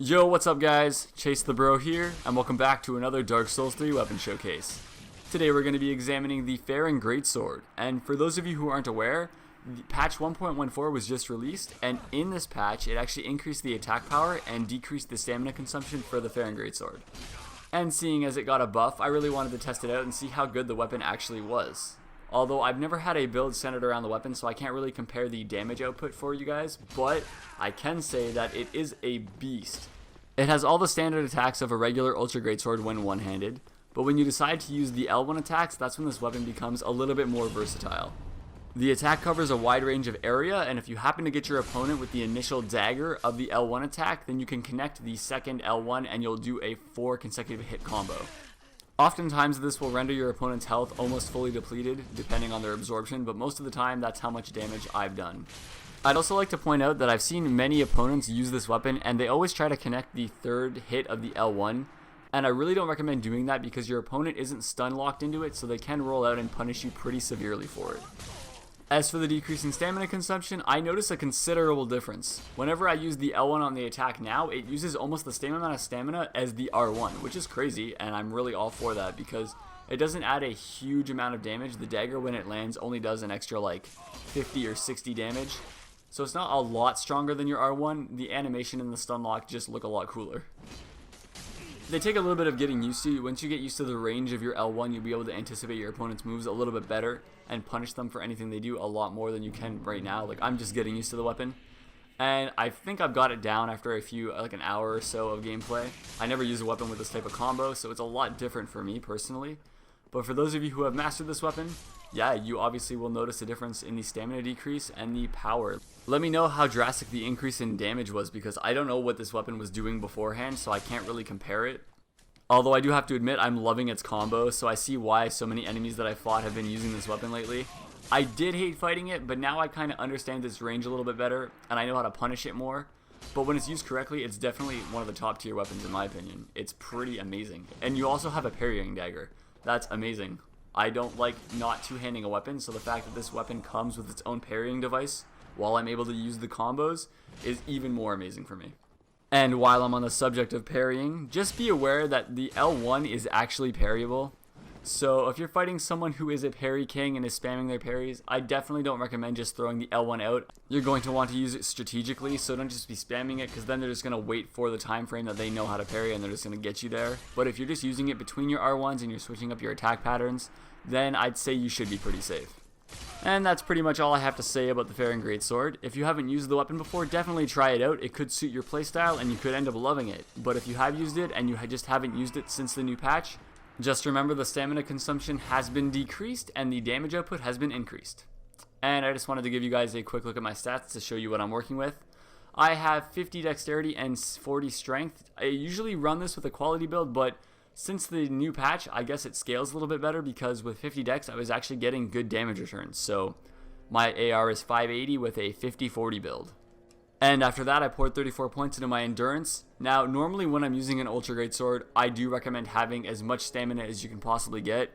Yo, what's up guys? Chase the Bro here, and welcome back to another Dark Souls 3 weapon showcase. Today we're going to be examining the Farron Greatsword, and for those of you who aren't aware, patch 1.14 was just released, and in this patch it actually increased the attack power and decreased the stamina consumption for the Farron Greatsword. And seeing as it got a buff, I really wanted to test it out and see how good the weapon actually was. Although I've never had a build centered around the weapon, so I can't really compare the damage output for you guys, but I can say that it is a beast. It has all the standard attacks of a regular Ultra Greatsword when one-handed, but when you decide to use the L1 attacks, that's when this weapon becomes a little bit more versatile. The attack covers a wide range of area, and if you happen to get your opponent with the initial dagger of the L1 attack, then you can connect the second L1 and you'll do a 4 consecutive hit combo. Oftentimes this will render your opponent's health almost fully depleted, depending on their absorption, but most of the time that's how much damage I've done. I'd also like to point out that I've seen many opponents use this weapon and they always try to connect the third hit of the L1, and I really don't recommend doing that because your opponent isn't stun locked into it, so they can roll out and punish you pretty severely for it. As for the decrease in stamina consumption, I notice a considerable difference. Whenever I use the L1 on the attack now, it uses almost the same amount of stamina as the R1, which is crazy, and I'm really all for that because it doesn't add a huge amount of damage. The dagger, when it lands, only does an extra like 50 or 60 damage. So it's not a lot stronger than your R1. The animation and the stun lock just look a lot cooler. They take a little bit of getting used to. Once you get used to the range of your L1, you'll be able to anticipate your opponent's moves a little bit better and punish them for anything they do a lot more than you can right now. Like, I'm just getting used to the weapon, and I think I've got it down after a few, like an hour or so of gameplay. I never use a weapon with this type of combo, so it's a lot different for me personally. But for those of you who have mastered this weapon, yeah, you obviously will notice a difference in the stamina decrease and the power. Let me know how drastic the increase in damage was, because I don't know what this weapon was doing beforehand, so I can't really compare it. Although I do have to admit, I'm loving its combo, so I see why so many enemies that I fought have been using this weapon lately. I did hate fighting it, but now I kind of understand its range a little bit better, and I know how to punish it more. But when it's used correctly, it's definitely one of the top tier weapons in my opinion. It's pretty amazing. And you also have a parrying dagger. That's amazing. I don't like not two-handing a weapon, so the fact that this weapon comes with its own parrying device while I'm able to use the combos is even more amazing for me. And while I'm on the subject of parrying, just be aware that the L1 is actually parryable. So if you're fighting someone who is a parry king and is spamming their parries, I definitely don't recommend just throwing the L1 out. You're going to want to use it strategically, so don't just be spamming it, because then they're just going to wait for the time frame that they know how to parry and they're just going to get you there. But if you're just using it between your R1s and you're switching up your attack patterns, then I'd say you should be pretty safe. And that's pretty much all I have to say about the Farron Greatsword. If you haven't used the weapon before, definitely try it out. It could suit your playstyle and you could end up loving it. But if you have used it and you just haven't used it since the new patch, just remember the stamina consumption has been decreased and the damage output has been increased. And I just wanted to give you guys a quick look at my stats to show you what I'm working with. I have 50 dexterity and 40 strength. I usually run this with a quality build, but since the new patch, I guess it scales a little bit better, because with 50 dex, I was actually getting good damage returns. So my AR is 580 with a 50-40 build. And after that, I poured 34 points into my endurance. Now, normally when I'm using an Ultra Greatsword, I do recommend having as much stamina as you can possibly get.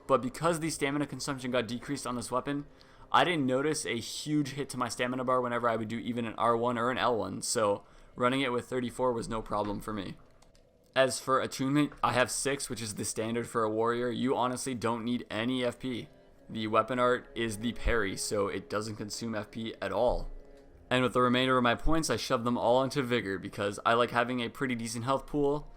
But because the stamina consumption got decreased on this weapon, I didn't notice a huge hit to my stamina bar whenever I would do even an R1 or an L1. So running it with 34 was no problem for me. As for attunement, I have 6, which is the standard for a warrior. You honestly don't need any FP. The weapon art is the parry, so it doesn't consume FP at all. And with the remainder of my points, I shoved them all into vigor because I like having a pretty decent health pool,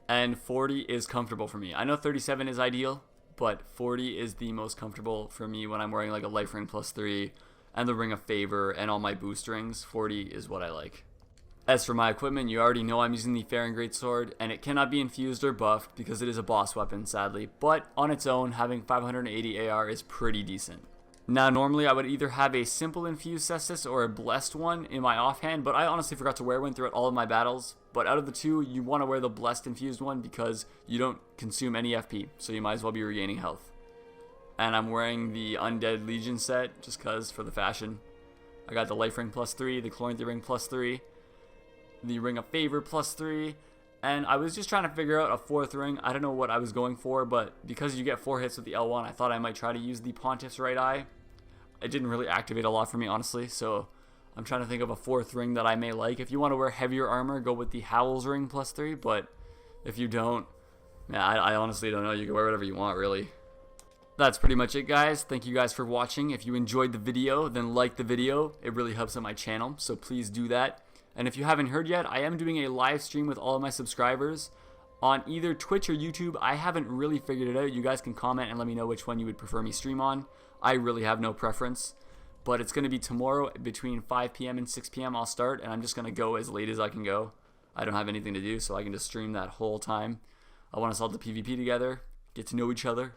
and 40 is comfortable for me. I know 37 is ideal, but 40 is the most comfortable for me when I'm wearing like a life ring +3 and the ring of favor and all my boost rings. 40 is what I like. As for my equipment, you already know I'm using the Farron Greatsword, and it cannot be infused or buffed because it is a boss weapon, sadly, but on its own, having 580 AR is pretty decent. Now, normally I would either have a simple infused cestus or a blessed one in my offhand, but I honestly forgot to wear one throughout all of my battles. But out of the two, you want to wear the blessed infused one because you don't consume any FP, so you might as well be regaining health. And I'm wearing the Undead Legion set just because, for the fashion. I got the life ring +3, the chlorine ring +3, the ring of favor +3, and I was just trying to figure out a 4th ring. I don't know what I was going for, but because you get 4 hits with the L1, I thought I might try to use the Pontiff's right eye. It didn't really activate a lot for me, honestly, so I'm trying to think of a fourth ring that I may like. If you want to wear heavier armor, go with the Howl's ring +3, but if you don't, yeah, I honestly don't know. You can wear whatever you want, really. That's pretty much it, guys. Thank you guys for watching. If you enjoyed the video, then like the video. It really helps out my channel, so please do that. And if you haven't heard yet, I am doing a live stream with all of my subscribers on either Twitch or YouTube. I haven't really figured it out. You guys can comment and let me know which one you would prefer me stream on. I really have no preference, but it's going to be tomorrow between 5 p.m. and 6 p.m. I'll start, and I'm just going to go as late as I can go. I don't have anything to do, so I can just stream that whole time. I want us all to PvP together, get to know each other.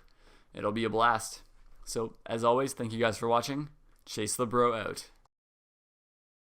It'll be a blast. So, as always, thank you guys for watching. Chase the bro out.